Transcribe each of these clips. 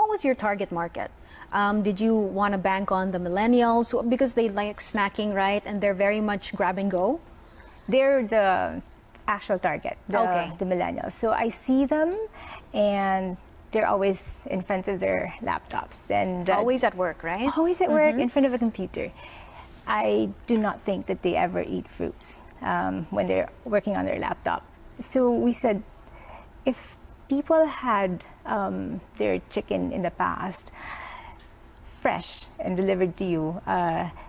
what was your target market? Did you want to bank on the millennials because they like snacking, right? And they're very much grab and go? They're the actual target, the millennials. So I see them, and they're always in front of their laptops. And always at work, right? Always at work, in front of a computer. I do not think that they ever eat fruits when they're working on their laptop. So we said, if people had their chicken in the past fresh and delivered to you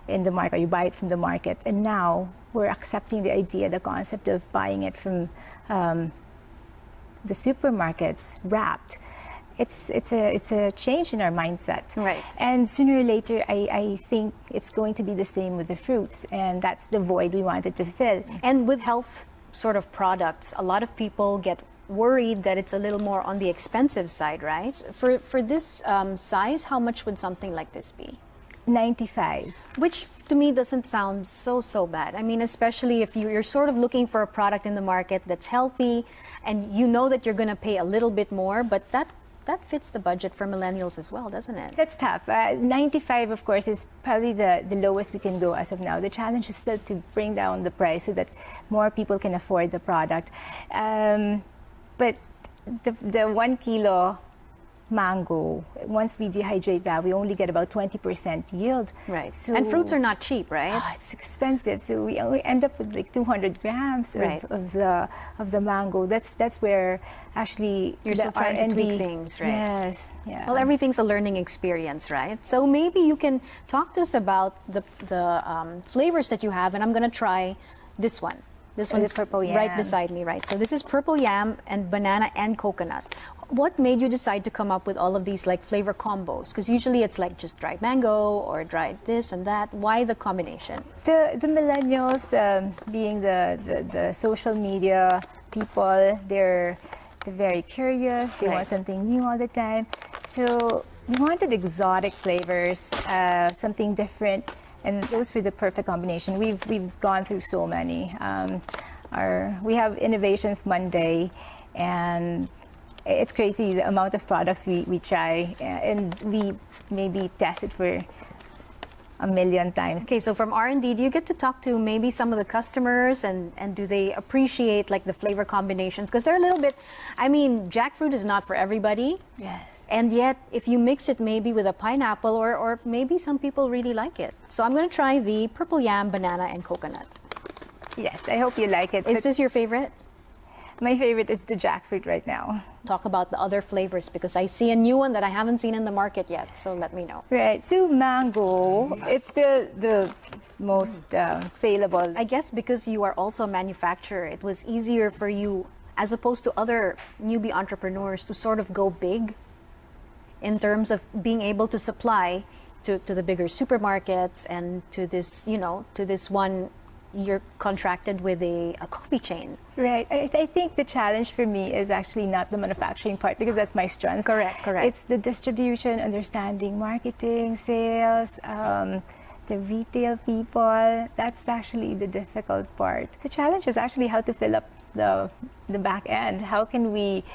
in the market, you buy it from the market, and now we're accepting the idea, the concept of buying it from the supermarkets wrapped. It's a change in our mindset. Right. And sooner or later, I think it's going to be the same with the fruits, and that's the void we wanted to fill. And with health sort of products, a lot of people get worried that it's a little more on the expensive side, right? For this size, how much would something like this be? $95. Which to me doesn't sound so bad. I mean, especially if you're sort of looking for a product in the market that's healthy and you know that you're going to pay a little bit more, but that fits the budget for millennials as well, doesn't it? That's tough. 95, of course, is probably the lowest we can go as of now. The challenge is still to bring down the price so that more people can afford the product. But the 1 kilo mango, once we dehydrate that, we only get about 20% yield. Right. So, and fruits are not cheap, right? Oh, it's expensive. So we only end up with like 200 grams of the mango. That's where actually you're still trying to tweak things, right? Yes. Yeah. Well, everything's a learning experience, right? So maybe you can talk to us about the flavors that you have, and I'm going to try this one. This one's purple yam. Right beside me, right? So this is purple yam and banana and coconut. What made you decide to come up with all of these like flavor combos? Because usually it's like just dried mango or dried this and that. Why the combination? The millennials, being the social media people, they're very curious. They want something new all the time. So we wanted exotic flavors, something different. And those were the perfect combination. We've gone through so many. We have Innovations Monday, and it's crazy the amount of products we try, and we maybe test it for 1,000,000 times. Okay, so from R&D, do you get to talk to maybe some of the customers, and do they appreciate like the flavor combinations? Because they're a little bit, I mean, jackfruit is not for everybody. Yes. And yet, if you mix it maybe with a pineapple, or maybe some people really like it. So I'm going to try the purple yam, banana, and coconut. Yes, I hope you like it. Is this your favorite? My favorite is the jackfruit right now. Talk about the other flavors, because I see a new one that I haven't seen in the market yet, so let me know. Right, so mango, it's the most saleable. I guess because you are also a manufacturer, it was easier for you, as opposed to other newbie entrepreneurs, to sort of go big in terms of being able to supply to the bigger supermarkets and to this, to this one. You're contracted with a coffee chain. Right. I think the challenge for me is actually not the manufacturing part, because that's my strength. Correct. It's the distribution, understanding marketing, sales, the retail people. That's actually the difficult part. The challenge is actually how to fill up the back end. How can we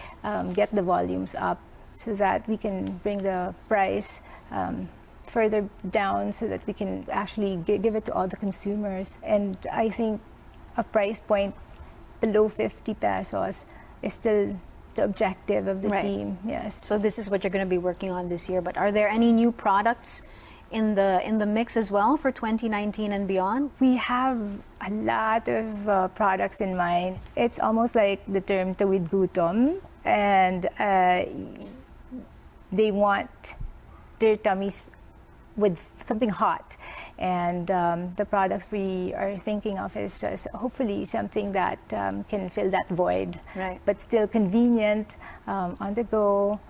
get the volumes up so that we can bring the price further down, so that we can actually give it to all the consumers. And I think a price point below 50 pesos is still the objective of the team. Yes. So this is what you're going to be working on this year. But are there any new products in the mix as well for 2019 and beyond? We have a lot of products in mind. It's almost like the term tawid gutom, and they want their tummies with something hot, and the products we are thinking of is hopefully something that can fill that void, but still convenient, on the go.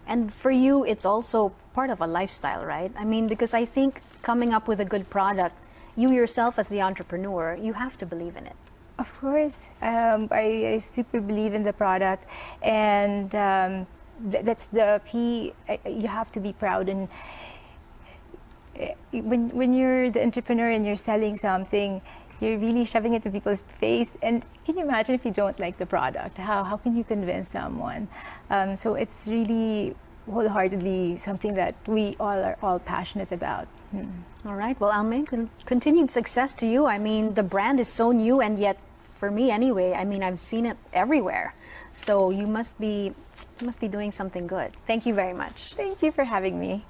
And for you, it's also part of a lifestyle, right? I mean, because I think coming up with a good product, you yourself as the entrepreneur, you have to believe in it. Of course, I super believe in the product, and that's the key. You have to be proud. And when you're the entrepreneur and you're selling something, you're really shoving it to people's face. And can you imagine if you don't like the product? How can you convince someone? So it's really wholeheartedly something that we all are all passionate about. All right. Well, Almaine, continued success to you. I mean, the brand is so new, and yet, for me anyway, I mean, I've seen it everywhere. So you must be doing something good. Thank you very much. Thank you for having me.